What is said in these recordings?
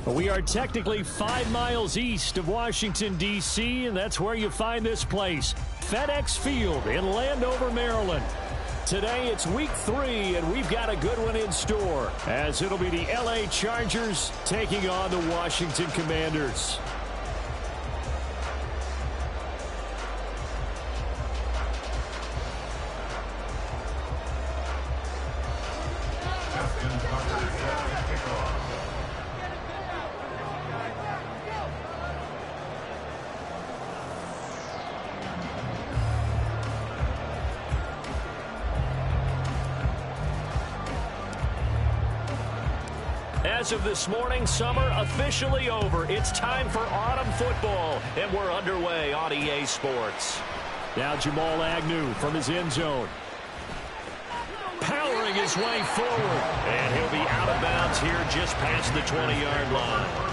We are technically 5 miles east of Washington, D.C., and that's where you find this place, FedEx Field in Landover, Maryland. Today it's week 3, and we've got a good one in store, as it'll be the L.A. Chargers taking on the Washington Commanders. As of this morning, summer officially over. It's time for autumn football, and we're underway on EA Sports. Now Jamal Agnew from his end zone. Powering his way forward, and he'll be out of bounds here just past the 20-yard line.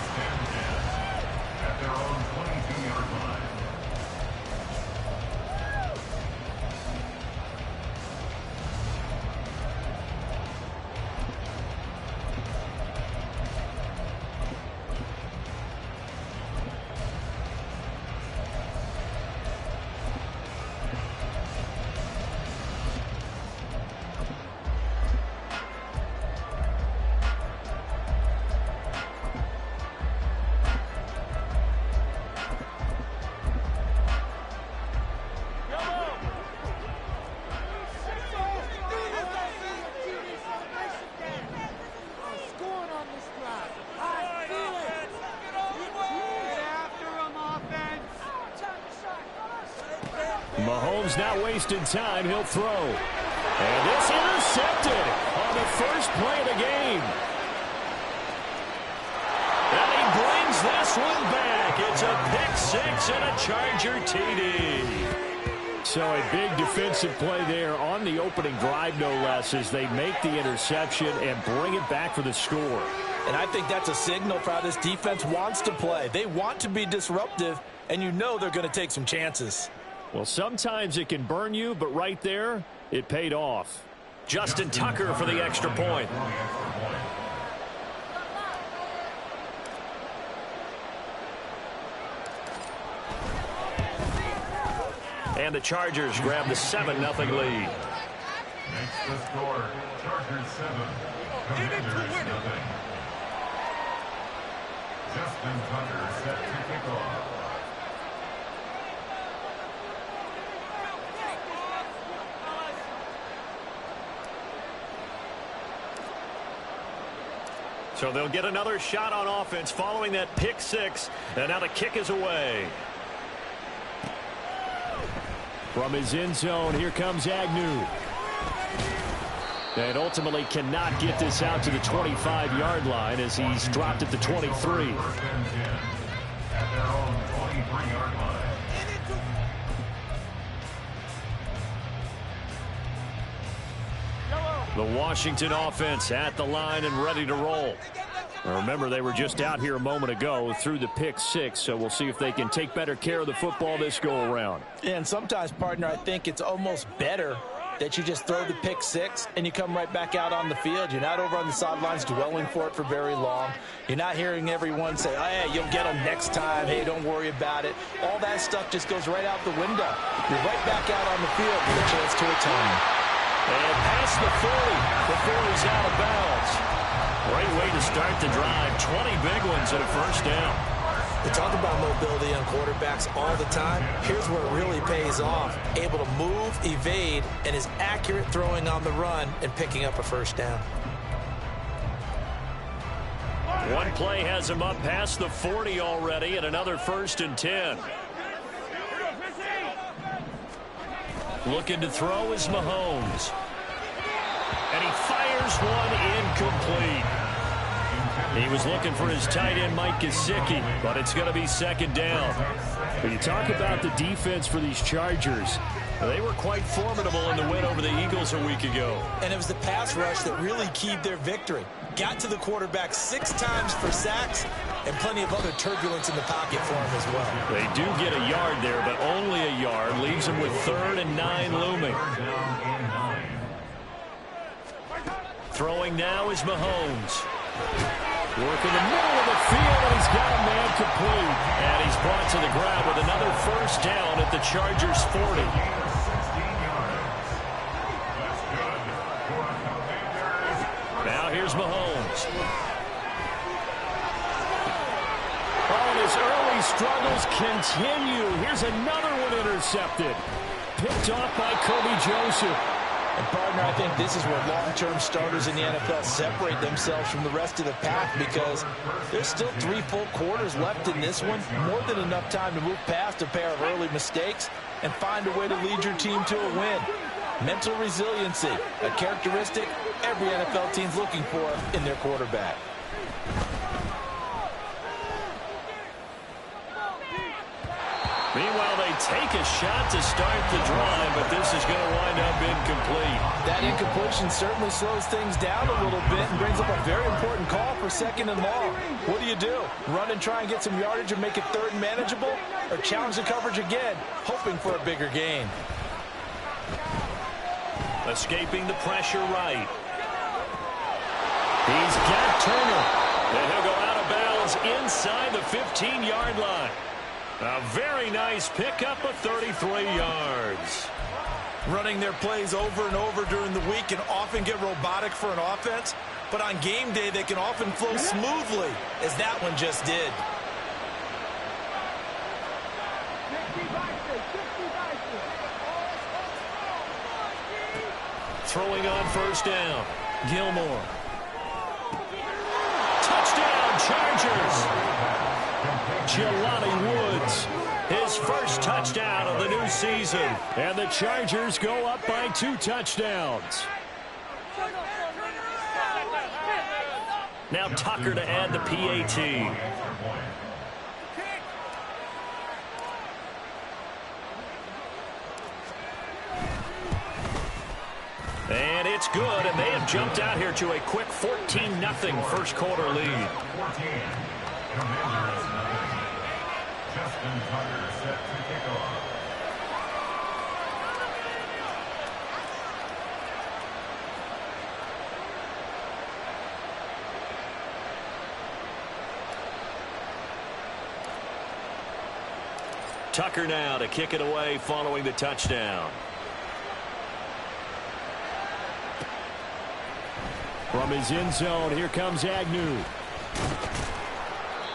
Mahomes not wasting time. He'll throw. And it's intercepted on the first play of the game. And he brings this one back. It's a pick six and a Charger TD. So a big defensive play there on the opening drive, no less, as they make the interception and bring it back for the score. And I think that's a signal for how this defense wants to play. They want to be disruptive, and you know they're going to take some chances. Well, sometimes it can burn you, but right there, it paid off. Justin Tucker for the extra point. And the Chargers grab the 7-0 lead. Makes the score, Chargers 7, Commanders 0. Justin Tucker set to kick off. So they'll get another shot on offense following that pick six. And now the kick is away. From his end zone, here comes Agnew. And ultimately cannot get this out to the 25-yard line as he's dropped at the 23. At their own 23-yard line. The Washington offense at the line and ready to roll. Now remember, they were just out here a moment ago through the pick six, so we'll see if they can take better care of the football this go-around. And sometimes, partner, I think it's almost better that you just throw the pick six and you come right back out on the field. You're not over on the sidelines dwelling for it for very long. You're not hearing everyone say, oh, hey, you'll get them next time. Hey, don't worry about it. All that stuff just goes right out the window. You're right back out on the field with a chance to return. And past the 40 before he's out of bounds. Great way to start the drive. 20 big ones and a first down. We talk about mobility on quarterbacks all the time. Here's where it really pays off. Able to move, evade, and is accurate throwing on the run and picking up a first down. One play has him up past the 40 already, and another 1st and 10. Looking to throw is Mahomes. And he fires one incomplete. He was looking for his tight end, Mike Gesicki, but it's going to be 2nd down. When you talk about the defense for these Chargers, They were quite formidable in the win over the Eagles a week ago. And it was the pass rush that really keyed their victory. Got to the quarterback 6 times for sacks and plenty of other turbulence in the pocket for him as well. They do get a yard there, but only a yard. Leaves them with 3rd and 9 looming. Throwing now is Mahomes. Working the middle of the field, and he's got a man complete. And he's brought to the ground with another first down at the Chargers' 40. Now here's Mahomes. Oh, and his early struggles continue. Here's another one intercepted. Picked off by Kobe Joseph. And, partner, I think this is where long-term starters in the NFL separate themselves from the rest of the pack, because there's still 3 full quarters left in this one. More than enough time to move past a pair of early mistakes and find a way to lead your team to a win. Mental resiliency, a characteristic every NFL team's looking for in their quarterback. Meanwhile, they take a shot to start the drive, but this is going to wind up incomplete. That incompletion certainly slows things down a little bit and brings up a very important call for 2nd and long. What do? Run and try and get some yardage and make it 3rd and manageable? Or challenge the coverage again, hoping for a bigger gain? Escaping the pressure right. He's got Turner. And he'll go out of bounds inside the 15-yard line. A very nice pickup of 33 yards. Running their plays over and over during the week can often get robotic for an offense, but on game day they can often flow smoothly, as that one just did. Throwing on first down. Gilmore. Touchdown, Chargers. Jelani Woods, his first touchdown of the new season. And the Chargers go up by 2 touchdowns. Now Tucker to add the PAT. And it's good, and they have jumped out here to a quick 14-0 first quarter lead. Set to kick off. Tucker now to kick it away following the touchdown. From his end zone, here comes Agnew.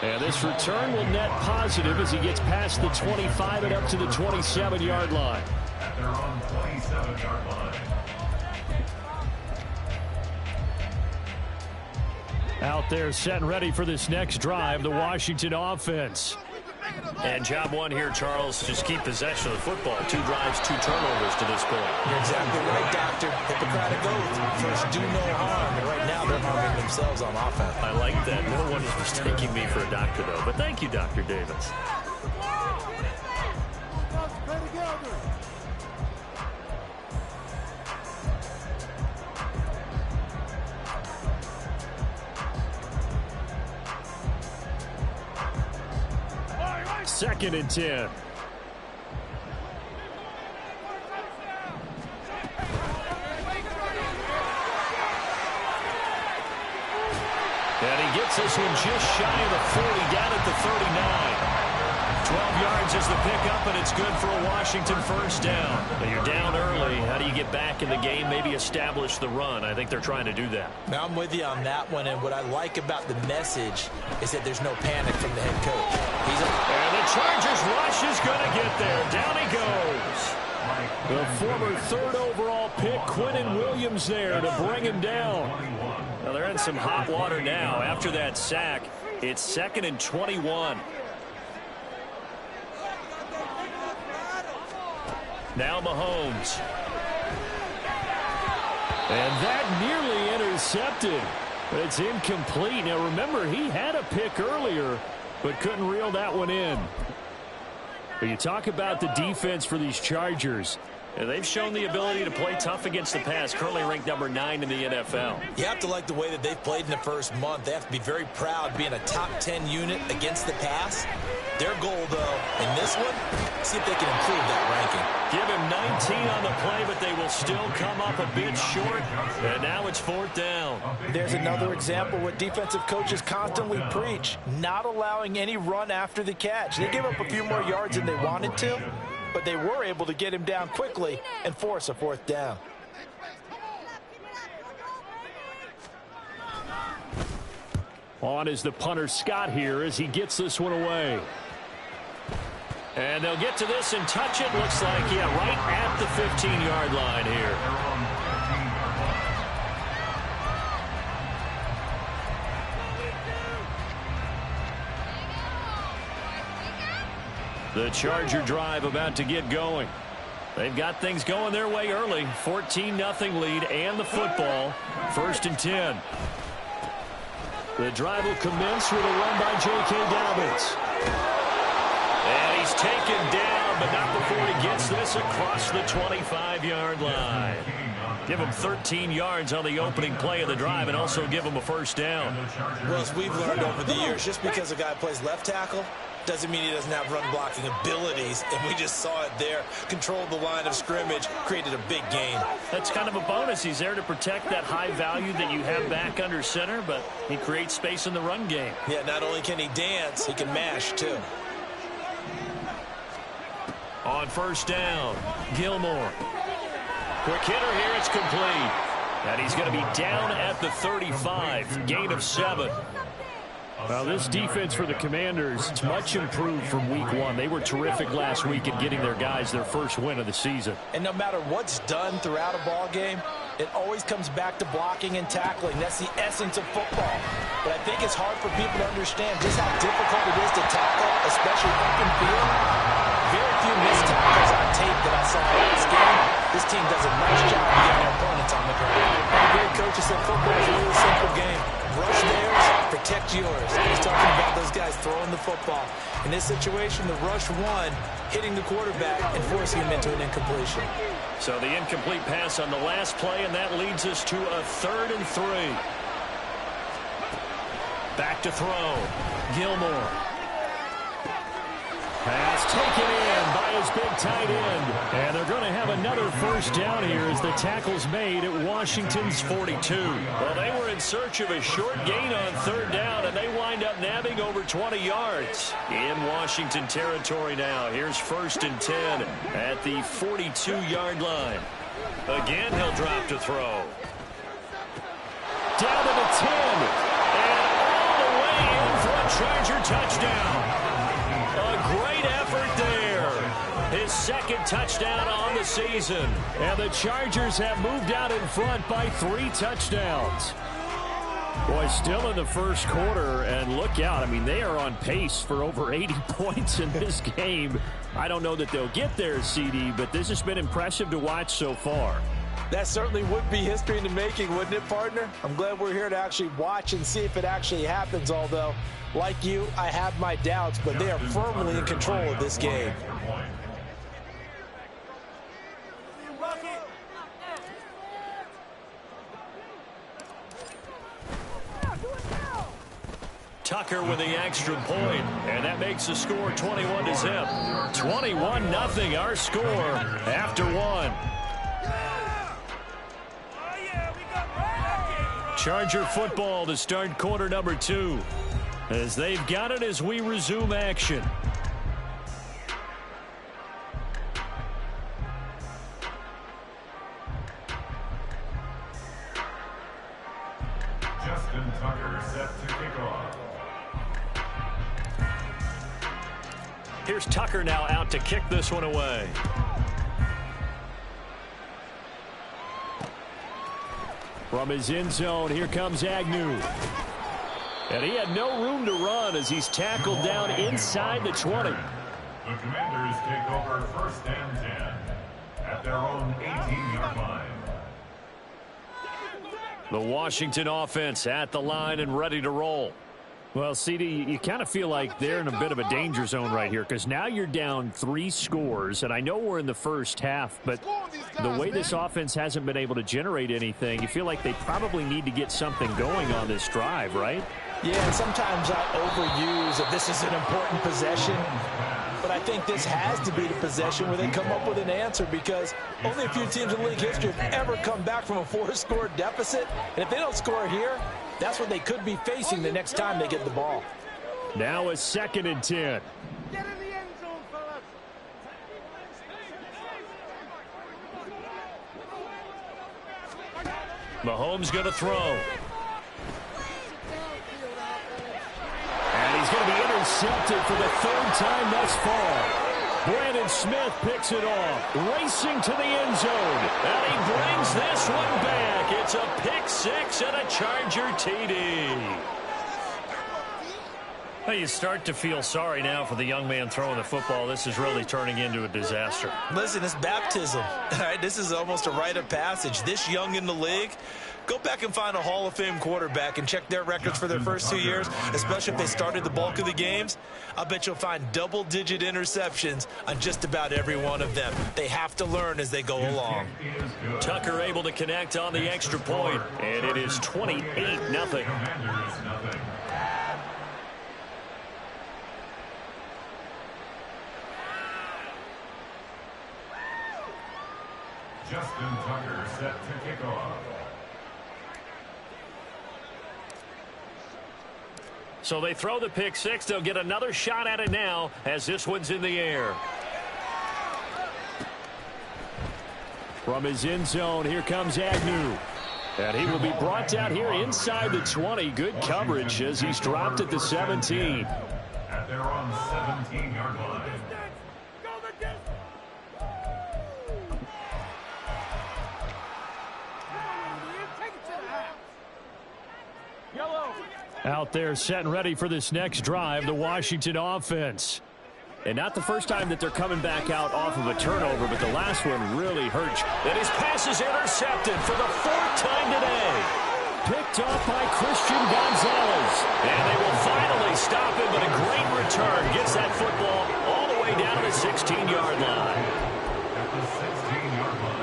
And this return will net positive as he gets past the 25 and up to the 27-yard line. At their own 27-yard line. Out there set and ready for this next drive, the Washington offense. And job one here, Charles, just keep possession of the football. 2 drives, 2 turnovers to this point. You're exactly right, Doctor. Hippocratic oath. First, do no harm. And right now, they're harming themselves on offense. I like that. No one is mistaking me for a doctor, though. But thank you, Dr. Davis. Second and 10. And he gets this one just shy of the 40, down at the 39. 12 yards is the pickup, and it's good for a Washington first down. But you're down early. How do you get back in the game, maybe establish the run? I think they're trying to do that. Now, I'm with you on that one, and what I like about the message is that there's no panic from the head coach. And the Chargers rush is going to get there. Down he goes. The former 3rd overall pick, Quentin Williams, there to bring him down. Now, they're in some hot water now. After that sack, it's 2nd and 21. Now Mahomes. And that nearly intercepted. But it's incomplete. Now, remember, he had a pick earlier, but couldn't reel that one in. But you talk about the defense for these Chargers. And they've shown the ability to play tough against the pass, currently ranked number 9 in the NFL. You have to like the way that they've played in the first month. They have to be very proud being a top 10 unit against the pass. Their goal, though, in this one, see if they can improve that ranking. Give him 19 on the play, but they will still come up a bit short. And now it's 4th down. There's another example what defensive coaches constantly preach, not allowing any run after the catch. They gave up a few more yards than they wanted to, but they were able to get him down quickly and force a 4th down. On is the punter Scott here as he gets this one away. And they'll get to this and touch it. Looks like, yeah, right at the 15-yard line here. The Charger drive about to get going. They've got things going their way early. 14-0 lead and the football. 1st and 10. The drive will commence with a run by J.K. Dobbins. And he's taken down, but not before he gets this across the 25-yard line. Give him 13 yards on the opening play of the drive and also give him a 1st down. Well, as we've learned over the years, just because a guy plays left tackle doesn't mean he doesn't have run blocking abilities, and we just saw it there. Controlled the line of scrimmage, created a big gain. That's kind of a bonus. He's there to protect that high value that you have back under center, but he creates space in the run game. Yeah, not only can he dance, he can mash, too. On 1st down, Gilmore. Quick hitter here, it's complete. And he's going to be down at the 35, gain of 7. Well, this defense for the Commanders is much improved from week 1. They were terrific last week at getting their guys their first win of the season. And no matter what's done throughout a ball game, it always comes back to blocking and tackling. That's the essence of football. But I think it's hard for people to understand just how difficult it is to tackle, especially open field. Very few missed tackles on tape that I saw in this game. This team does a nice job of getting their opponents on the ground. The great coach said football is a really simple game. Rush theirs, protect yours. He's talking about those guys throwing the football. In this situation, the rush won, hitting the quarterback and forcing him into an incompletion. So the incomplete pass on the last play, and that leads us to a 3rd and 3. Back to throw. Gilmore. Pass taken in by his big tight end. And they're going to have another 1st down here as the tackle's made at Washington's 42. Well, they were in search of a short gain on 3rd down, and they wind up nabbing over 20 yards. In Washington territory now. Here's 1st and 10 at the 42-yard line. Again, he'll drop to throw. Down to the 10. And all the way in for a Charger touchdown. A great effort there. His 2nd touchdown on the season. And the Chargers have moved out in front by 3 touchdowns. Boy, still in the 1st quarter, and look out. I mean, they are on pace for over 80 points in this game. I don't know that they'll get there, CD, but this has been impressive to watch so far. That certainly would be history in the making, wouldn't it, partner? I'm glad we're here to actually watch and see if it actually happens, although, like you, I have my doubts, but they are firmly in control of this game. Tucker with the extra point, and that makes the score 21-zip. 21-0, our score after 1. Charger football to start quarter number 2, as they've got it as we resume action. Justin Tucker set to kick off. Here's Tucker now out to kick this one away. From his end zone, here comes Agnew. And he had no room to run as he's tackled down inside the 20. The Commanders take over 1st and 10 at their own 18-yard line. The Washington offense at the line and ready to roll. Well, CD, you kind of feel like they're in a bit of a danger zone right here because now you're down 3 scores, and I know we're in the first half, but the way this offense hasn't been able to generate anything, you feel like they probably need to get something going on this drive, right? Yeah, and sometimes I overuse that this is an important possession, but I think this has to be the possession where they come up with an answer because only a few teams in league history have ever come back from a 4-score deficit, and if they don't score here, that's what they could be facing the next time they get the ball. Now a 2nd and 10. Get in the end zone, fellas. Mahomes going to throw. And he's going to be intercepted for the 3rd time thus far. Brandon Smith picks it off, racing to the end zone, and he brings this one back. It's a pick 6 and a Charger TD. Well, you start to feel sorry now for the young man throwing the football. This is really turning into a disaster. Listen, it's baptism. All right, this is almost a rite of passage. This young in the league, go back and find a Hall of Fame quarterback and check their records for their first 2 years, especially if they started the bulk of the games. I bet you'll find double-digit interceptions on just about every one of them. They have to learn as they go along. Tucker able to connect on the extra point, and it is 28-0. Justin Tucker set to kick off. So they throw the pick 6. They'll get another shot at it now as this one's in the air. From his end zone, here comes Agnew. And he will be brought down here inside the 20. Good coverage as he's dropped at the 17. At their own 17-yard line. Out there setting ready for this next drive, the Washington offense. And not the first time that they're coming back out off of a turnover, but the last one really hurt. And his pass is intercepted for the 4th time today. Picked off by Christian Gonzalez. And they will finally stop him, but a great return. Gets that football all the way down to the 16-yard line. At the 16-yard line.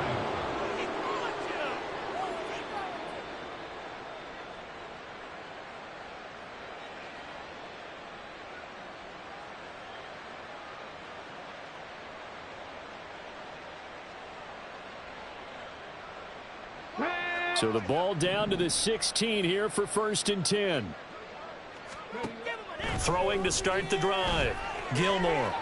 So the ball down to the 16 here for 1st and 10. Throwing to start the drive. Gilmore.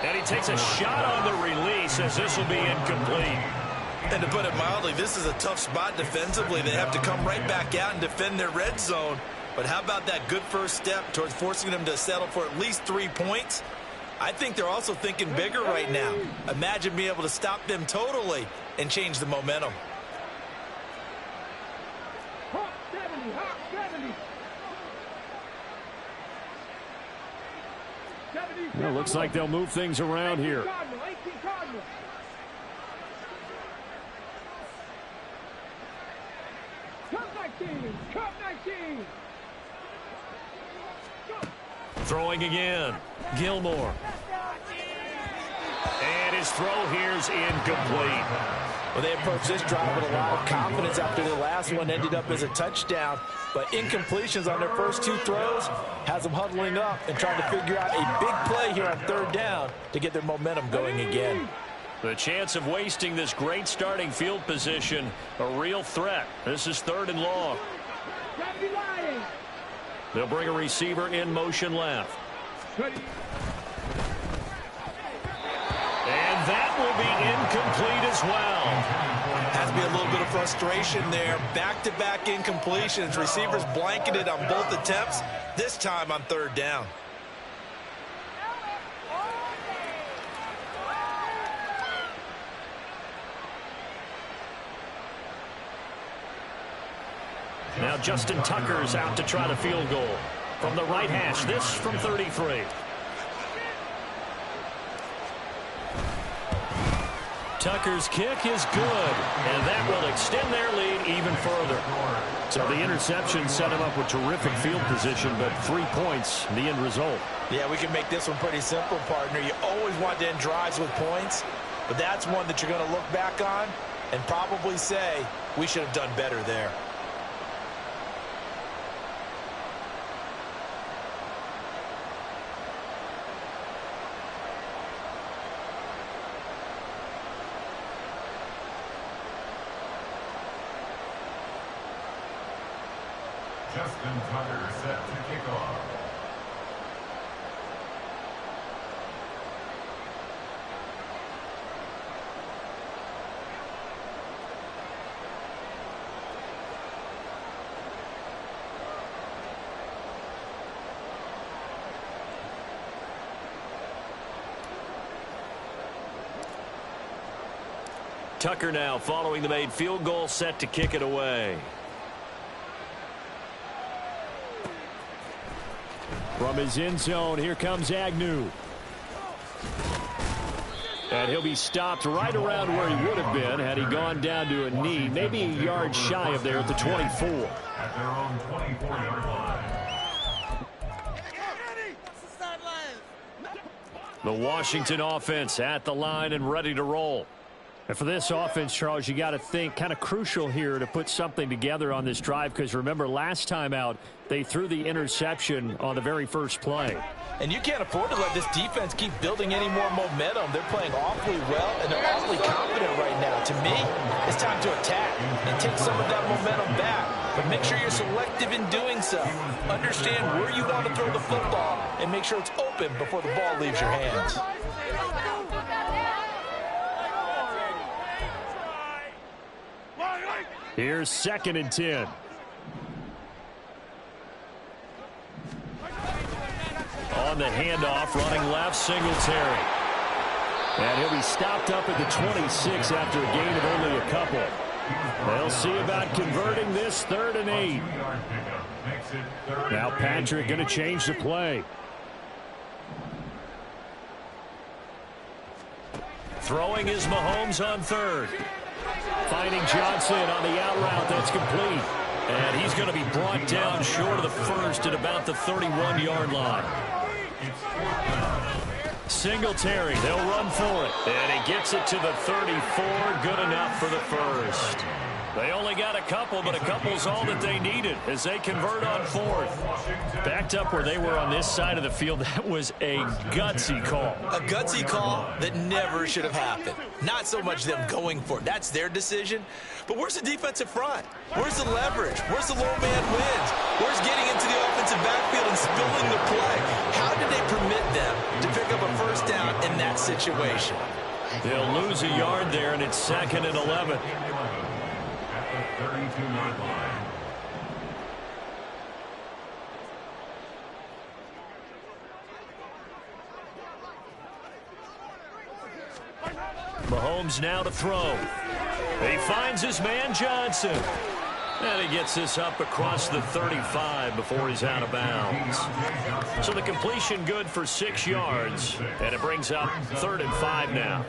And he takes a shot on the release as this will be incomplete. And to put it mildly, this is a tough spot defensively. They have to come right back out and defend their red zone. But how about that good first step towards forcing them to settle for at least 3 points? I think they're also thinking bigger right now. Imagine being able to stop them totally and change the momentum. Well, looks like they'll move things around here. Throwing again. Gilmore. And his throw here is incomplete. Well, they approached this drive with a lot of confidence after the last one ended up as a touchdown. But incompletions on their first 2 throws has them huddling up and trying to figure out a big play here on 3rd down to get their momentum going again. The chance of wasting this great starting field position, a real threat. This is 3rd and long. They'll bring a receiver in motion left. And that will be incomplete as well. Has to be a little bit of frustration there. Back-to-back incompletions. Receivers blanketed on both attempts, this time on 3rd down. Now Justin Tucker's out to try the field goal. From the right hash, this from 33. Tucker's kick is good, and that will extend their lead even further. So the interception set him up with terrific field position, but 3 points, the end result. Yeah, we can make this one pretty simple, partner. You always want to end drives with points, but that's one that you're going to look back on and probably say, we should have done better there. Justin Tucker set to kick off. Tucker now following the made field goal, set to kick it away. From his end zone, here comes Agnew. And he'll be stopped right around where he would have been had he gone down to a knee, maybe a yard shy of there at the 24. At their own 24-yard line. The Washington offense at the line and ready to roll. And for this offense, Charles, you got to think kind of crucial here to put something together on this drive, because remember last time out they threw the interception on the very first play. And you can't afford to let this defense keep building any more momentum. They're playing awfully well, and they're awfully confident right now. To me, it's time to attack and take some of that momentum back. But make sure you're selective in doing so. Understand where you want to throw the football and make sure it's open before the ball leaves your hands. Here's 2nd and 10. On the handoff, running left, Singletary. And he'll be stopped up at the 26 after a gain of only a couple. They'll see about converting this 3rd and 8. Now Patrick going to change the play. Throwing is Mahomes on 3rd. Finding Johnson on the out route. That's complete. And he's going to be brought down short of the first at about the 31-yard line. Singletary, they'll run for it. And he gets it to the 34. Good enough for the first. They only got a couple, but a couple's all that they needed as they convert on 4th. Backed up where they were on this side of the field, that was a gutsy call. A gutsy call that never should have happened. Not so much them going for it. That's their decision. But where's the defensive front? Where's the leverage? Where's the low man wins? Where's getting into the offensive backfield and spilling the play? How did they permit them to pick up a first down in that situation? They'll lose a yard there, and it's 2nd and 11. 32-yard line. Mahomes now to throw. He finds his man Johnson. And he gets this up across the 35 before he's out of bounds. So the completion good for 6 yards. And it brings up 3rd and 5 now.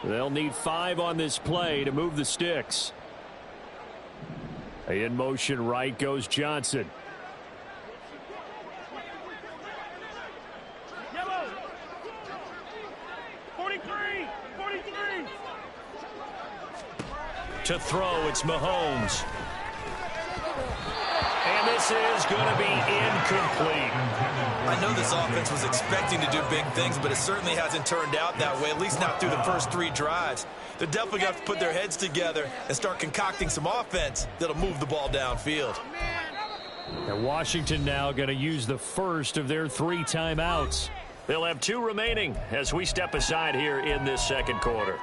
They'll need 5 on this play to move the sticks. In motion right goes Johnson. To throw, it's Mahomes. And this is going to be incomplete. I know this offense was expecting to do big things, but it certainly hasn't turned out that way, at least not through the first 3 drives. They're definitely going to have to put their heads together and start concocting some offense that'll move the ball downfield. And Washington now going to use the first of their 3 timeouts. They'll have 2 remaining as we step aside here in this 2nd quarter.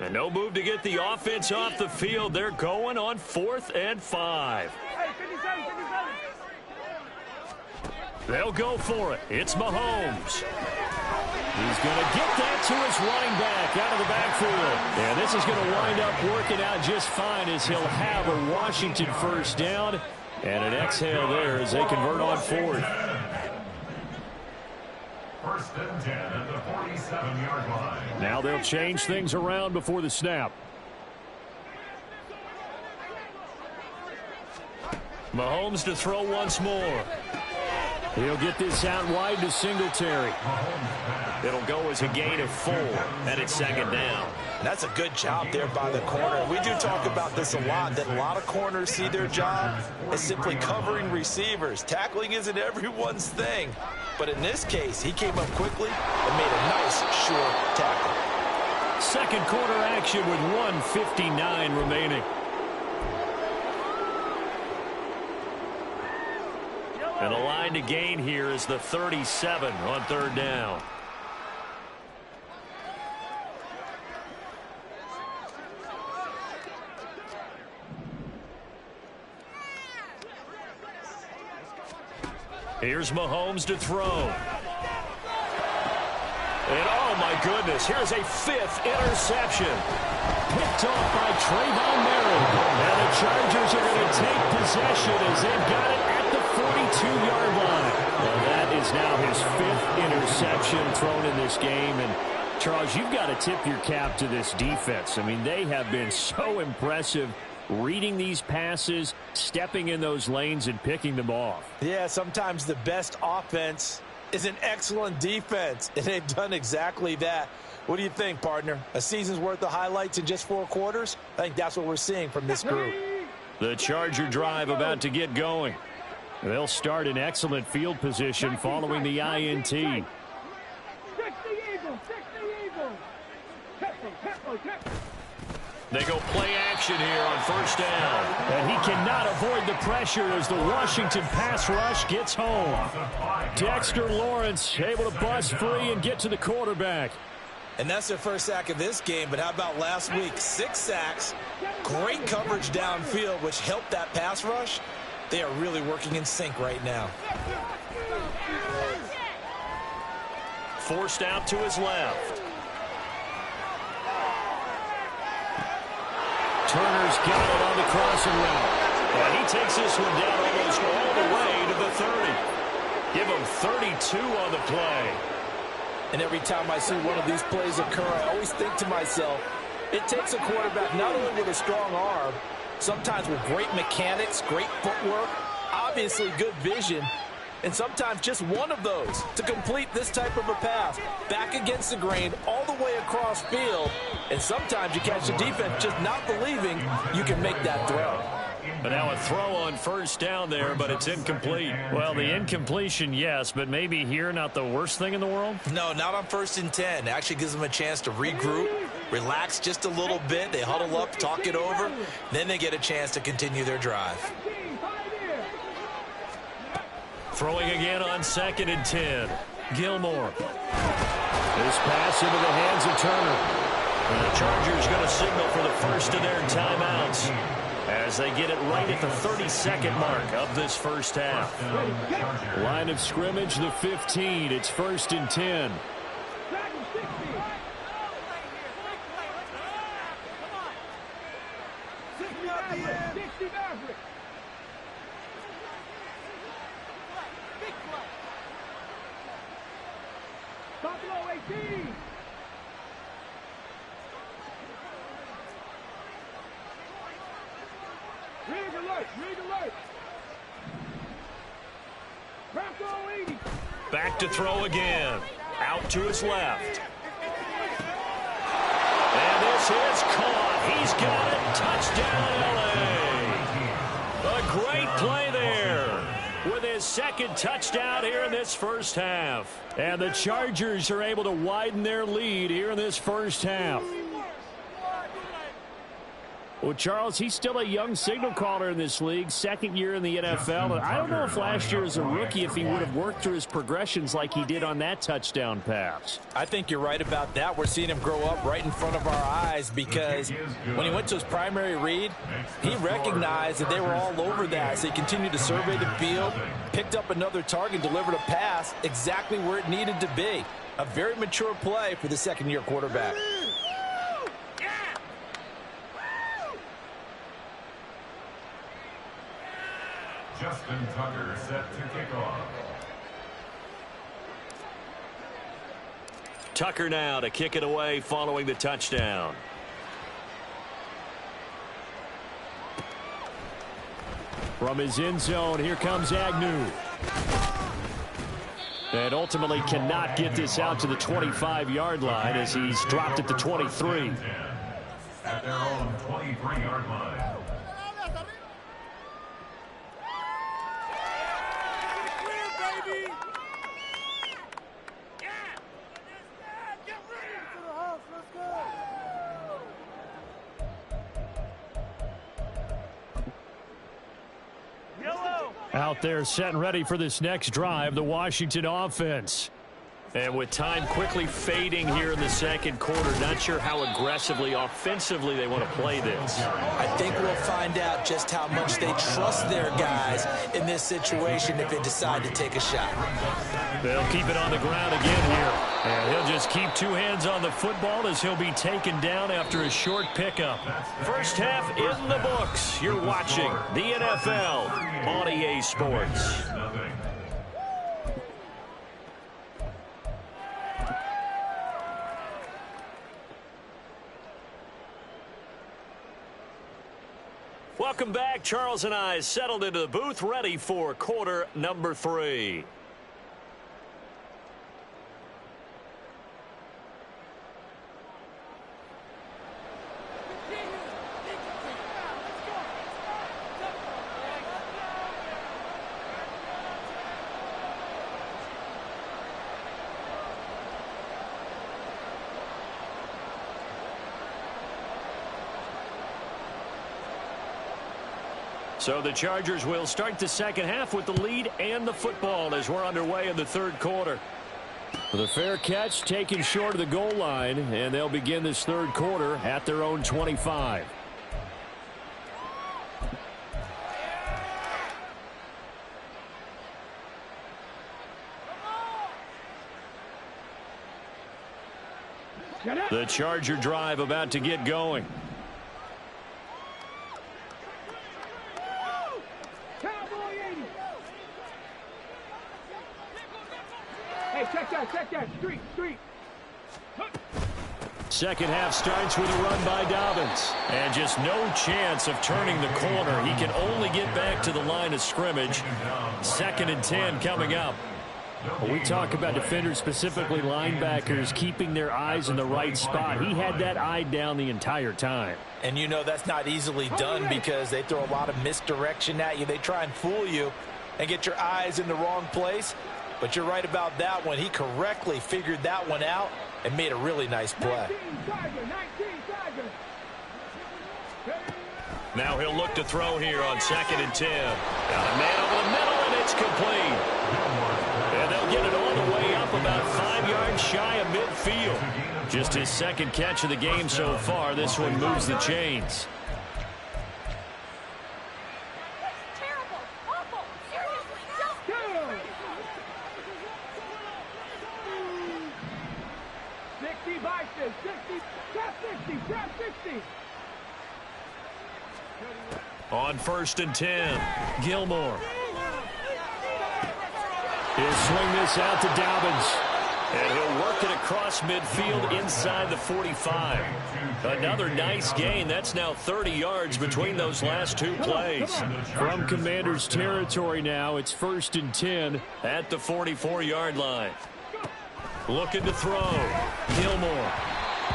And no move to get the offense off the field. They're going on 4th and 5. They'll go for it. It's Mahomes. He's going to get that to his running back out of the backfield. And this is going to wind up working out just fine as he'll have a Washington first down. And an exhale there as they convert on 4th. First and 10 at the 47-yard line. Now they'll change things around before the snap. Mahomes to throw once more. He'll get this out wide to Singletary. It'll go as a gain of 4, and it's second down. That's a good job there by the corner. We do talk about this a lot, that a lot of corners see their job as simply covering receivers. Tackling isn't everyone's thing. But in this case, he came up quickly and made a nice, short tackle. Second quarter action with 1:59 remaining. And the line to gain here is the 37 on third down. Here's Mahomes to throw. And oh my goodness, here's a 5th interception. Picked off by Trayvon Merritt. And the Chargers are going to take possession as they've got it at the 42-yard line. Well, that is now his 5th interception thrown in this game. And Charles, you've got to tip your cap to this defense. I mean, they have been so impressive reading these passes, stepping in those lanes, and picking them off. Yeah, sometimes the best offense is an excellent defense, and they've done exactly that. What do you think, partner? A season's worth of highlights in just 4 quarters? I think that's what we're seeing from this group. The Charger drive about to get going. They'll start in excellent field position following the INT. They go play action here on first down. And he cannot avoid the pressure as the Washington pass rush gets home. Dexter Lawrence able to bust free and get to the quarterback. And that's their first sack of this game, but how about last week? 6 sacks, great coverage downfield, which helped that pass rush. They are really working in sync right now. Forced out to his left. Turner's got it on the crossing route. And he takes this one down almost all the way to the 30. Give him 32 on the play. And every time I see one of these plays occur, I always think to myself, it takes a quarterback not only with a strong arm, sometimes with great mechanics, great footwork, obviously good vision, and sometimes just one of those to complete this type of a pass. Back against the grain, all the way across field, and sometimes you catch the defense just not believing you can make that throw. But now a throw on first down there, but it's incomplete. Well, the incompletion, yes, but maybe here not the worst thing in the world? No, not on 1st and 10. It actually gives them a chance to regroup, relax just a little bit. They huddle up, talk it over, then they get a chance to continue their drive. Throwing again on 2nd and 10. Gilmore. This pass into the hands of Turner. And the Chargers going to signal for the first of their timeouts as they get it right at the 32nd mark of this first half. Line of scrimmage, the 15. It's 1st and 10. Back to throw again. Out to his left. And this is caught. He's got it. Touchdown, L.A. A great play there with his 2nd touchdown here in this first half. And the Chargers are able to widen their lead here in this first half. Well, Charles, he's still a young signal caller in this league, 2nd year in the NFL. And I don't know if last year as a rookie if he would have worked through his progressions like he did on that touchdown pass. I think you're right about that. We're seeing him grow up right in front of our eyes because when he went to his primary read, he recognized that they were all over that. So he continued to survey the field, picked up another target, delivered a pass exactly where it needed to be. A very mature play for the 2nd-year quarterback. Justin Tucker set to kick off. Tucker now to kick it away following the touchdown. From his end zone, here comes Agnew. And ultimately cannot get this out to the 25-yard line as he's dropped at the 23. At their own 23-yard line. Out there set and ready for this next drive, the Washington offense. And with time quickly fading here in the second quarter, not sure how aggressively, offensively they want to play this. I think we'll find out just how much they trust their guys in this situation if they decide to take a shot. They'll keep it on the ground again here. And he'll just keep two hands on the football as he'll be taken down after a short pickup. First half in the books. You're watching the NFL on EA Sports. Welcome back. Charles and I settled into the booth, ready for quarter number 3. So the Chargers will start the second half with the lead and the football as we're underway in the third quarter. The fair catch taken short of the goal line, and they'll begin this third quarter at their own 25. The Charger drive about to get going. Check that. Street. Second half starts with a run by Dobbins. And just no chance of turning the corner. He can only get back to the line of scrimmage. 2nd and 10 coming up. When we talk about defenders, specifically linebackers, keeping their eyes in the right spot, he had that eye down the entire time. And you know that's not easily done because they throw a lot of misdirection at you. They try and fool you and get your eyes in the wrong place. But you're right about that one. He correctly figured that one out and made a really nice play. Now he'll look to throw here on 2nd and 10. Got a man over the middle, and it's complete. And they'll get it all the way up about 5 yards shy of midfield. Just his second catch of the game so far. This one moves the chains. On 1st and 10, Gilmore. He'll swing this out to Dobbins. And he'll work it across midfield inside the 45. Another nice gain. That's now 30 yards between those last two plays. From Commander's territory now, it's 1st and 10 at the 44-yard line. Looking to throw. Gilmore.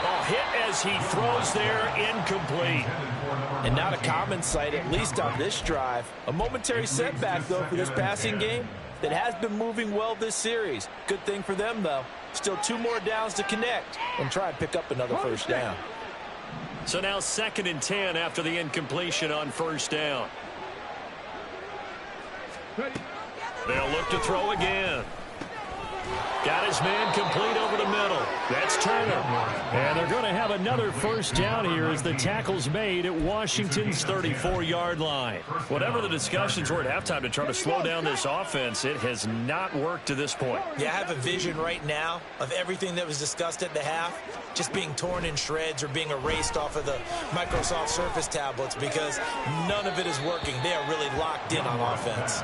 Oh, hit as he throws there, incomplete. And not a common sight, at least on this drive. A momentary setback, though, for this passing game that has been moving well this series. Good thing for them, though. Still 2 more downs to connect and try and pick up another first down. So now 2nd and 10 after the incompletion on 1st down. They'll look to throw again. Got his man complete over the middle. That's Turner. And they're going to have another first down here as the tackle's made at Washington's 34-yard line. Whatever the discussions were at halftime to try to slow down this offense, it has not worked to this point. Yeah, I have a vision right now of everything that was discussed at the half just being torn in shreds or being erased off of the Microsoft Surface tablets because none of it is working. They are really locked in on offense.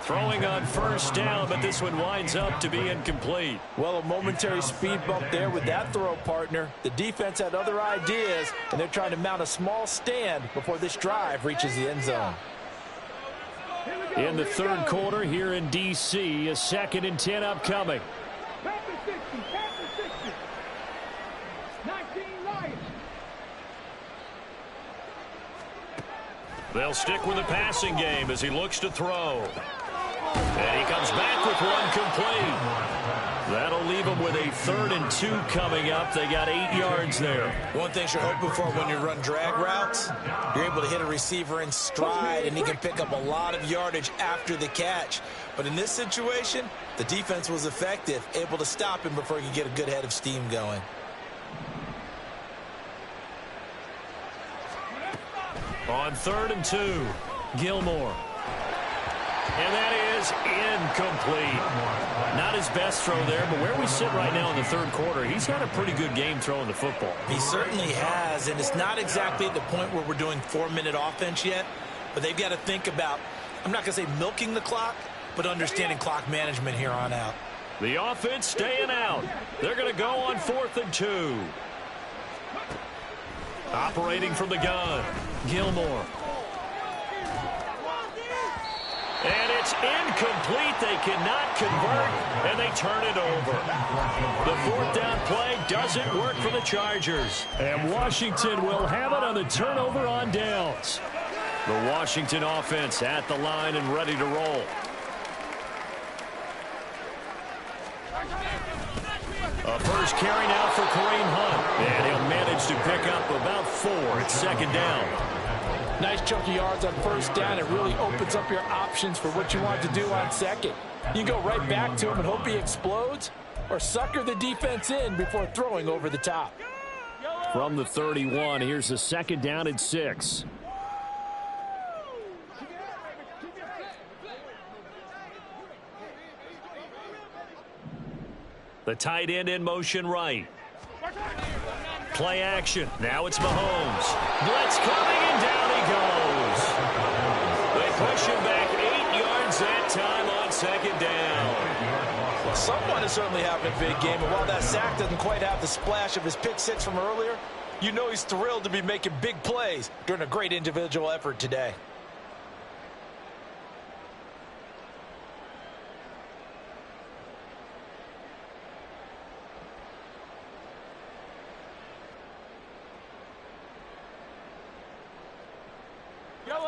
Throwing on first down, but this one winds up to be incomplete. Well, a momentary speed bump there with that throw, partner. The defense had other ideas, and they're trying to mount a small stand before this drive reaches the end zone. In the third quarter here in D.C., a 2nd and 10 upcoming. They'll stick with the passing game as he looks to throw. And he comes back with one complete. That'll leave him with a 3rd and 2 coming up. They got 8 yards there. One thing you're hoping for when you run drag routes, you're able to hit a receiver in stride, and he can pick up a lot of yardage after the catch. But in this situation, the defense was effective, able to stop him before he could get a good head of steam going. On 3rd and 2, Gilmore. And that is incomplete. Not his best throw there, but where we sit right now in the third quarter, he's had a pretty good game throwing the football. He certainly has, and it's not exactly at the point where we're doing 4-minute offense yet, but they've got to think about, I'm not going to say milking the clock, but understanding clock management here on out. The offense staying out. They're going to go on 4th and 2. Operating from the gun, Gilmore. And it's incomplete. They cannot convert, and they turn it over. The 4th down play doesn't work for the Chargers. And Washington will have it on the turnover on downs. The Washington offense at the line and ready to roll. A first carry now for Kareem Hunt. And he'll manage to pick up about 4 at 2nd down. Nice chunk of yards on first down. It really opens up your options for what you want to do on 2nd. You can go right back to him and hope he explodes, or sucker the defense in before throwing over the top. From the 31, here's the 2nd down and 6. The tight end in motion right. Play action. Now it's Mahomes. Blitz coming, and down he goes. They push him back 8 yards that time on 2nd down. Well, someone is certainly having a big game, and while that sack doesn't quite have the splash of his pick 6 from earlier, you know he's thrilled to be making big plays during a great individual effort today.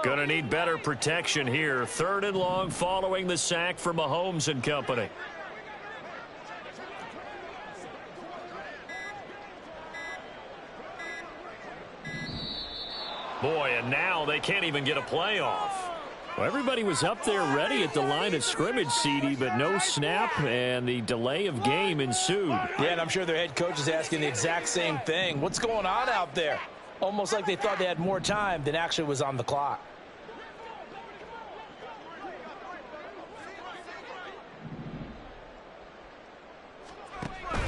Going to need better protection here. 3rd and long following the sack for Mahomes and company. Boy, and now they can't even get a play off. Well, everybody was up there ready at the line of scrimmage, CD, but no snap, and the delay of game ensued. Yeah, and I'm sure their head coach is asking the exact same thing. What's going on out there? Almost like they thought they had more time than actually was on the clock.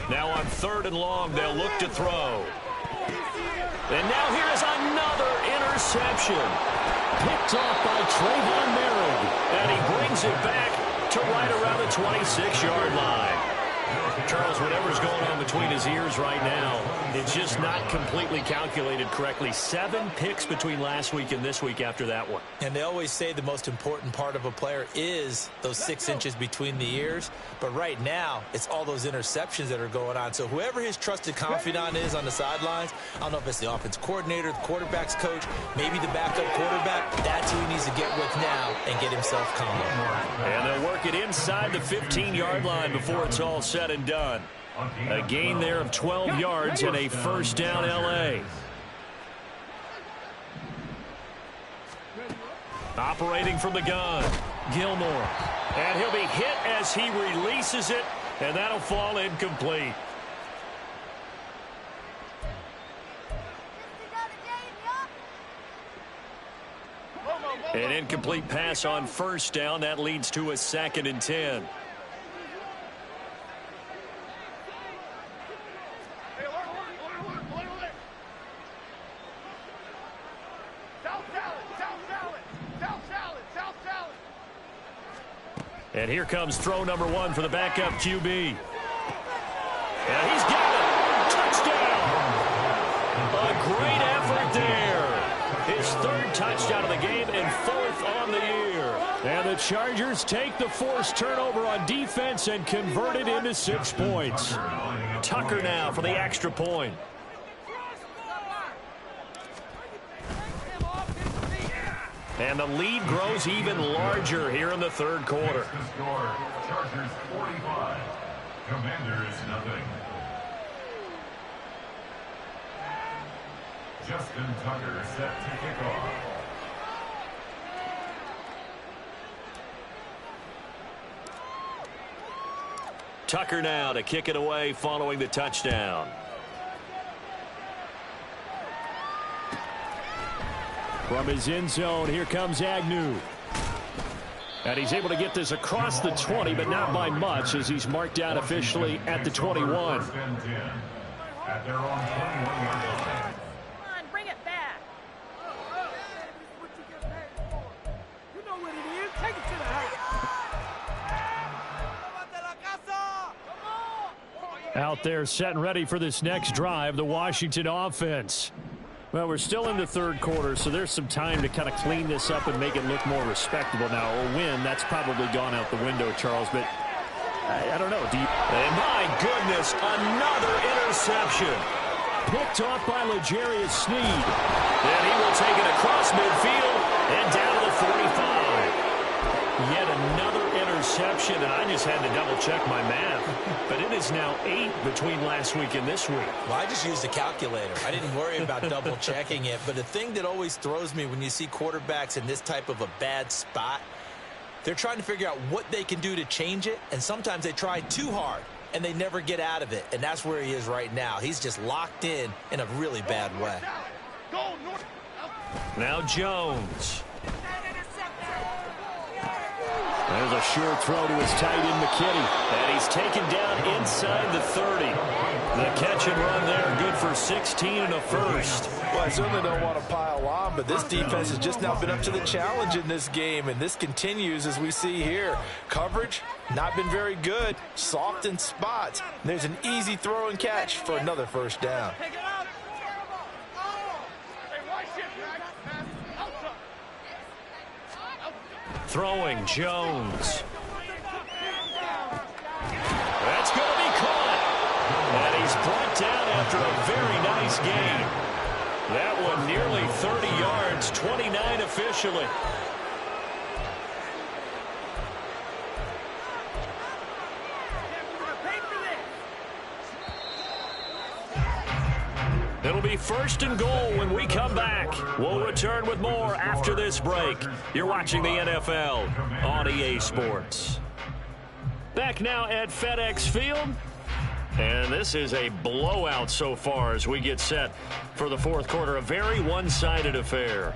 Now on 3rd and long, they'll look to throw. And now here is another interception. Picked off by Trayvon Merrick. And he brings it back to right around the 26-yard line. Charles, whatever's going on between his ears right now, it's just not completely calculated correctly. 7 picks between last week and this week after that one. And they always say the most important part of a player is those 6 inches between the ears. But right now, it's all those interceptions that are going on. So whoever his trusted confidant is on the sidelines, I don't know if it's the offense coordinator, the quarterback's coach, maybe the backup quarterback, that's who he needs to get with now and get himself calm. And they'll work it inside the 15-yard line before it's all said and done. A gain there of 12 yards and a first down L.A. Operating from the gun, Gilmore. And he'll be hit as he releases it, and that'll fall incomplete. An incomplete pass on first down. That leads to a 2nd and 10. And here comes throw number 1 for the backup QB. And he's got it. Touchdown. A great effort there. His 3rd touchdown of the game and 4th on the year. And the Chargers take the forced turnover on defense and convert it into 6 points. Tucker now for the extra point. And the lead grows even larger here in the 3rd quarter. Chargers 45, Commanders nothing. Justin Tucker set to kick off. Tucker now to kick it away following the touchdown. From his end zone, here comes Agnew. And he's able to get this across the 20, but not by much, as he's marked down officially at the 21. At their own 21-yard line. Out there set and ready for this next drive, the Washington offense. Well, we're still in the 3rd quarter, so there's some time to kind of clean this up and make it look more respectable now. A win, that's probably gone out the window, Charles, but I don't know. And my goodness, another interception. Picked off by L'Jarius Sneed. And he will take it across midfield and down to the 45. Yet another interception, and I just had to double-check my math. But it is now 8 between last week and this week. Well, I just used a calculator. I didn't worry about double-checking it. But the thing that always throws me when you see quarterbacks in this type of a bad spot, they're trying to figure out what they can do to change it, and sometimes they try too hard, and they never get out of it. And that's where he is right now. He's just locked in a really bad way. Now Jones. There's a short throw to his tight end, McKinney. And he's taken down inside the 30. The catch and run there, good for 16 and a first. Well, I certainly don't want to pile on, but this defense has just not been up to the challenge in this game, and this continues as we see here. Coverage, not been very good. Soft in spots. And there's an easy throw and catch for another first down. Throwing Jones. That's going to be caught. And he's brought down after a very nice game. That one nearly 30 yards, 29 officially. It'll be 1st and goal when we come back. We'll return with more after this break. You're watching the NFL on EA Sports. Back now at FedEx Field. And this is a blowout so far as we get set for the 4th quarter. A very one-sided affair.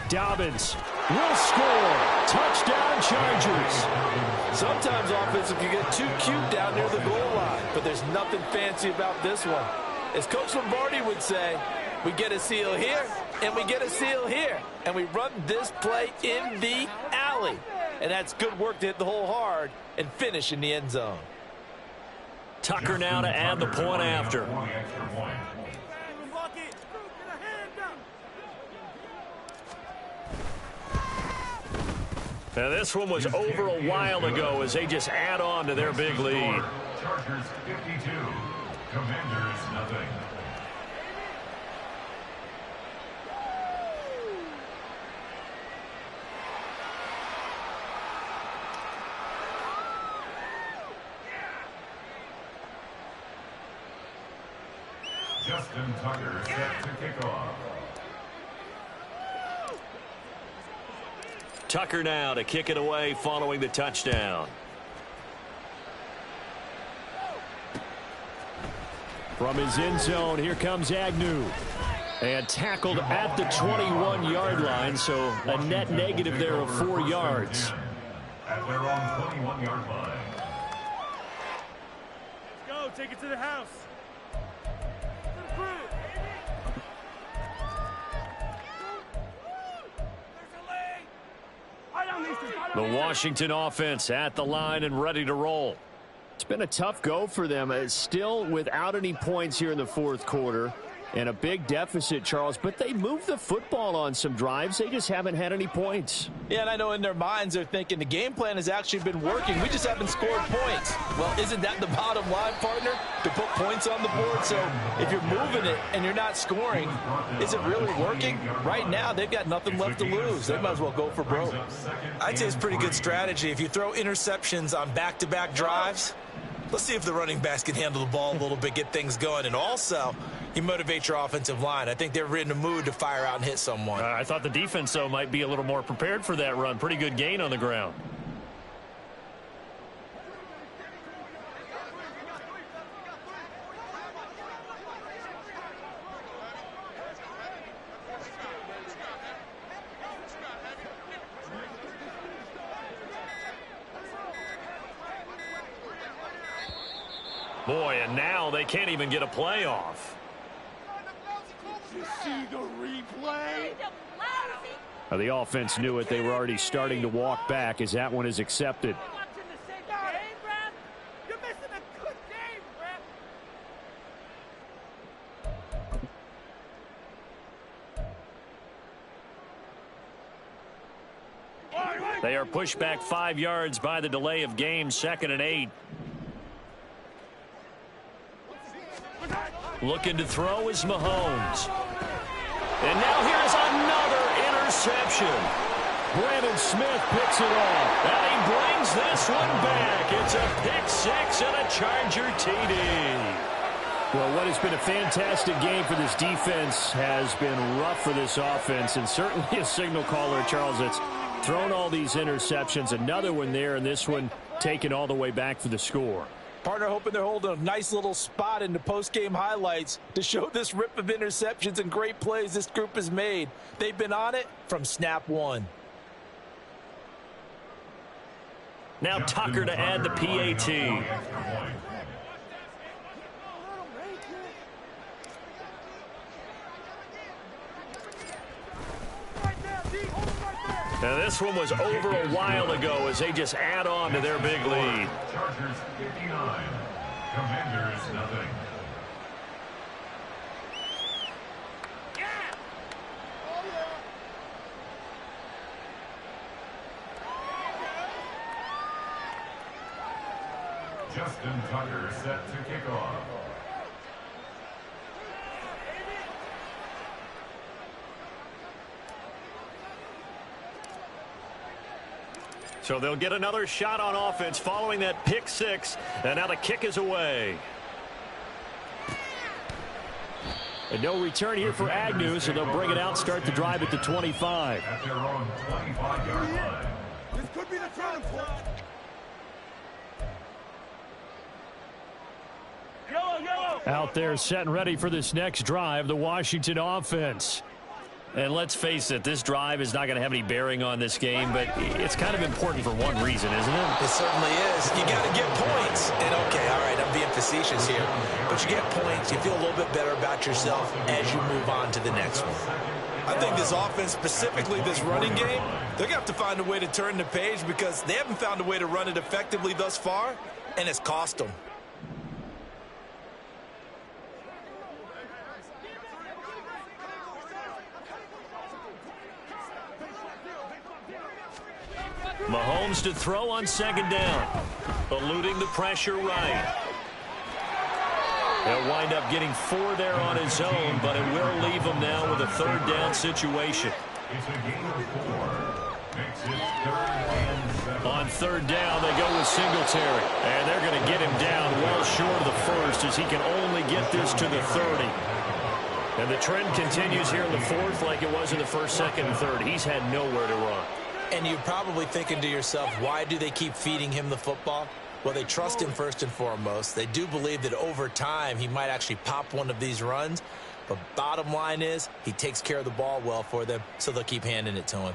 Dobbins will score. Touchdown, Chargers. Sometimes offensive can get too cute down near the goal line, but there's nothing fancy about this one. As Coach Lombardi would say, we get a seal here, and we get a seal here, and we run this play in the alley. And that's good work to hit the hole hard and finish in the end zone. Tucker now to add the point after. Now this one was over a while ago as they just add on to their big lead. Chargers 52, Commanders nothing. Justin Tucker set to kick off. Tucker now to kick it away following the touchdown. From his end zone, here comes Agnew. And tackled at the 21-yard line, so a net negative there of 4 yards. At their own 21-yard line. Let's go. Take it to the house. The Washington offense at the line and ready to roll. It's been a tough go for them. Still without any points here in the fourth quarter. And a big deficit, Charles, but they moved the football on some drives. They just haven't had any points. Yeah, and I know in their minds they're thinking the game plan has actually been working. We just haven't scored points. Well, isn't that the bottom line, partner? To put points on the board? So if you're moving it and you're not scoring, is it really working? Right now, they've got nothing left to lose. They might as well go for broke. I'd say it's pretty good strategy. If you throw interceptions on back-to-back drives, let's see if the running backs can handle the ball a little bit, get things going. And also, you motivate your offensive line. I think they're in the mood to fire out and hit someone. I thought the defense, though, might be a little more prepared for that run. Pretty good gain on the ground. Boy, and now they can't even get a playoff. You see the replay? The offense knew it. They were already starting to walk back as that one is accepted. You're missing a good game, Brad. They are pushed back 5 yards by the delay of game, 2nd and 8. Looking to throw is Mahomes. And now here's another interception. Brandon Smith picks it off. And he brings this one back. It's a pick six and a Charger TD. Well, what has been a fantastic game for this defense has been rough for this offense, and certainly a signal caller, Charles, that's thrown all these interceptions. Another one there, and this one taken all the way back for the score. Partner hoping they're holding a nice little spot in the post-game highlights to show this rip of interceptions and great plays this group has made. They've been on it from snap one. Now Tucker to add the PAT. Now this one was over a while ago as they just add on to their big lead. Chargers 59, Commanders nothing. Justin Tucker set to kick off. So they'll get another shot on offense following that pick six, and now the kick is away. And no return here for Agnew, so they'll bring it out, start the drive at the 25. At their own 25-yard line. This could be the turning point. Out there set and ready for this next drive, the Washington offense. And let's face it, this drive is not going to have any bearing on this game, but it's kind of important for one reason, isn't it? It certainly is. You got to get points. And, okay, all right, I'm being facetious here. But you get points, you feel a little bit better about yourself as you move on to the next one. I think this offense, specifically this running game, they're going to have to find a way to turn the page because they haven't found a way to run it effectively thus far, and it's cost them. Mahomes to throw on second down. Eluding the pressure right. He'll wind up getting 4 there on his own, but it will leave him now with a third down situation. It's a gain of 4. Makes it 3rd and 7. On third down, they go with Singletary. And they're going to get him down well short of the first as he can only get this to the 30. And the trend continues here in the fourth like it was in the first, second, and third. He's had nowhere to run. And you're probably thinking to yourself, why do they keep feeding him the football? Well, they trust him first and foremost. They do believe that over time he might actually pop one of these runs. But bottom line is he takes care of the ball well for them, so they'll keep handing it to him.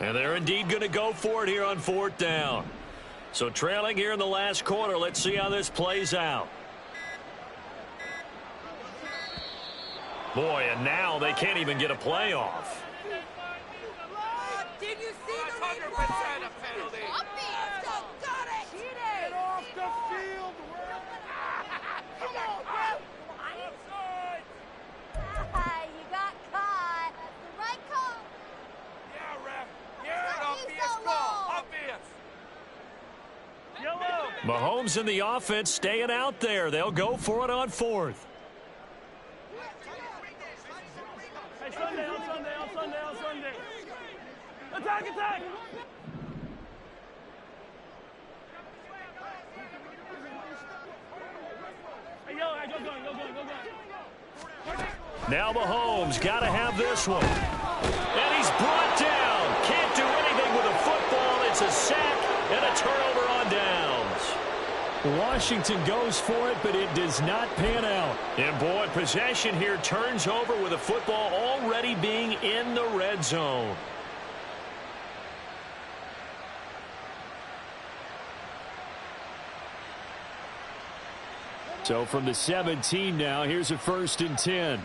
And they're indeed going to go for it here on 4th down. So trailing here in the last quarter, let's see how this plays out. Boy, and now they can't even get a play off. Did you see the 100% a penalty? Still got it! Get off the field! Come on, bro! You got caught. That's the right call. Yeah, ref. Yeah, obvious call. Obvious. Yellow. Mahomes and the offense staying out there. They'll go for it on 4th. Hey, Sunday, on Sunday, on Sunday, on Sunday. Attack, attack! Hey, yo, go. Now Mahomes got to have this one. And he's brought down. Can't do anything with a football. It's a sack and a turnover on downs. Washington goes for it, but it does not pan out. And boy, possession here turns over with a football already being in the red zone. So from the 17 now, here's a 1st and 10.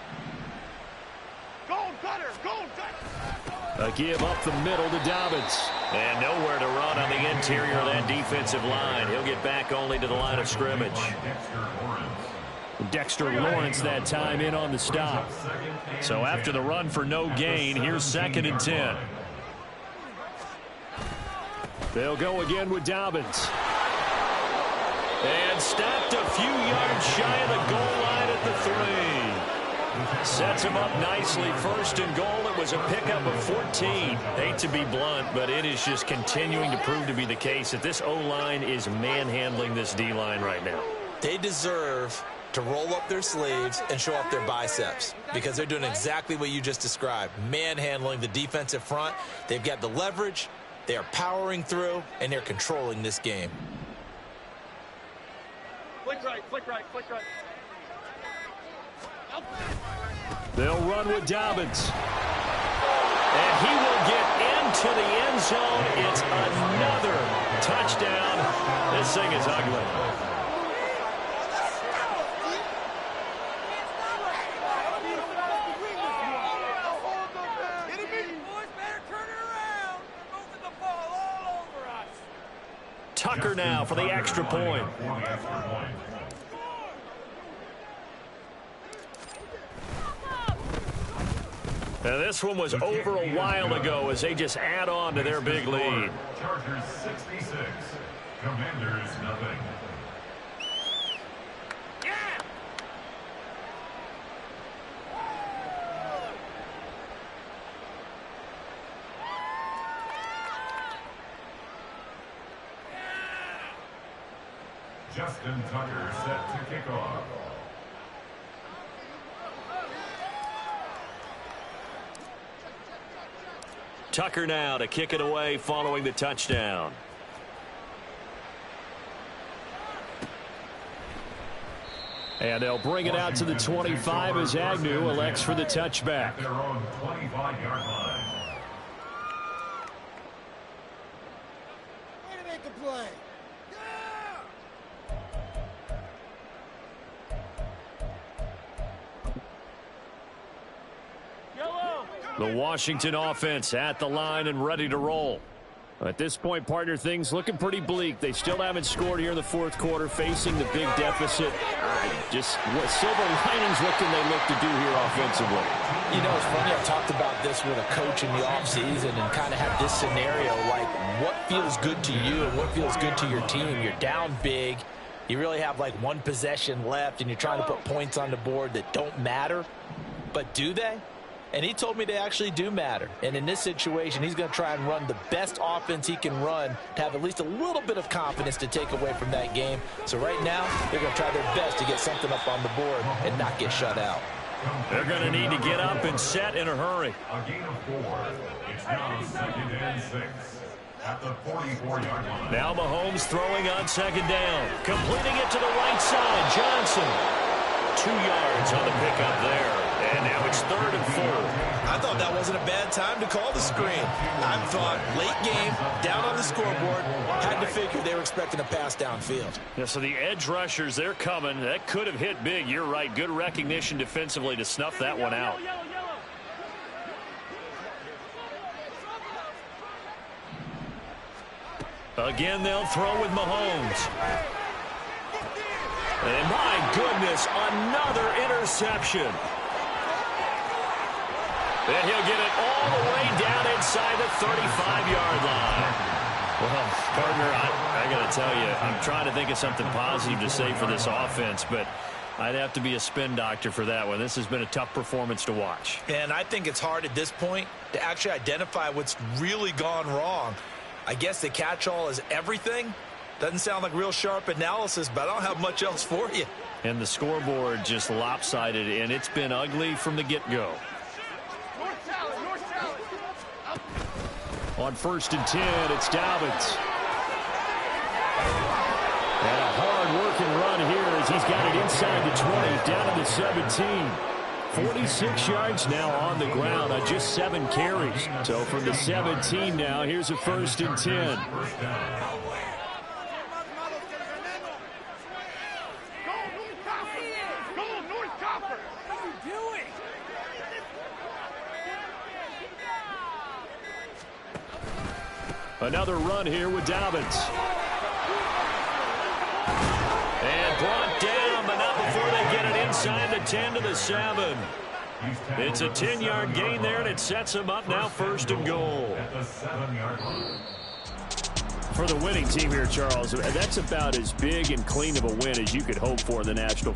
Gold cutter, gold cutter. A give up the middle to Dobbins. And nowhere to run on the interior of that defensive line. He'll get back only to the line of scrimmage. Dexter Lawrence that time in on the stop. So after the run for no gain, here's 2nd and 10. They'll go again with Dobbins. And stopped a few yards shy of the goal line at the 3. Sets him up nicely. 1st and goal. It was a pickup of 14. Hate to be blunt, but it is just continuing to prove to be the case that this O-line is manhandling this D-line right now. They deserve to roll up their sleeves and show off their biceps because they're doing exactly what you just described, manhandling the defensive front. They've got the leverage, they are powering through, and they're controlling this game. Flick right, flick right, flick right. They'll run with Dobbins. And he will get into the end zone. It's another touchdown. This thing is ugly. Tucker now for the extra point. Now this one was over a while ago as they just add on to their big lead. Chargers 66, Commanders nothing. Justin Tucker set to kick off. Tucker now to kick it away following the touchdown. And they'll bring it out to the 25 as Agnew elects for the touchback. At their own 25-yard line. Way to make a play. The Washington offense at the line and ready to roll. At this point, partner, things looking pretty bleak. They still haven't scored here in the 4th quarter, facing the big deficit. Just what silver linings, what can they look to do here offensively? You know, it's funny, I talked about this with a coach in the offseason and kind of had this scenario, like what feels good to you and what feels good to your team. You're down big. You really have like one possession left, and you're trying to put points on the board that don't matter. But do they? And he told me they actually do matter. And in this situation, he's going to try and run the best offense he can run to have at least a little bit of confidence to take away from that game. So right now, they're going to try their best to get something up on the board and not get shut out. They're going to need to get up and set in a hurry. A gain of 4. It's now 2nd and 6 at the 44-yard line. Now Mahomes throwing on 2nd down. Completing it to the right side. Johnson. 2 yards on the pickup there. And now it's 3rd and 4. I thought that wasn't a bad time to call the screen. I thought late game, down on the scoreboard, had to figure they were expecting a pass downfield. Yeah, so the edge rushers, they're coming. That could have hit big. You're right. Good recognition defensively to snuff that one out. Again, they'll throw with Mahomes. And my goodness, another interception. And he'll get it all the way down inside the 35-yard line. Well, partner, I got to tell you, I'm trying to think of something positive to say for this offense, but I'd have to be a spin doctor for that one. This has been a tough performance to watch. And I think it's hard at this point to actually identify what's really gone wrong. I guess the catch-all is everything. Doesn't sound like real sharp analysis, but I don't have much else for you. And the scoreboard just lopsided, and it's been ugly from the get-go. On 1st and 10, it's Dobbins. And a hard-working run here as he's got it inside the 20, down to the 17. 46 yards now on the ground on just 7 carries. So from the 17 now, here's a 1st and 10. Another run here with Dobbins. And brought down, but not before they get it inside the 10 to the 7. It's a 10-yard gain there, and it sets them up now 1st and goal. For the winning team here, Charles, that's about as big and clean of a win as you could hope for in the National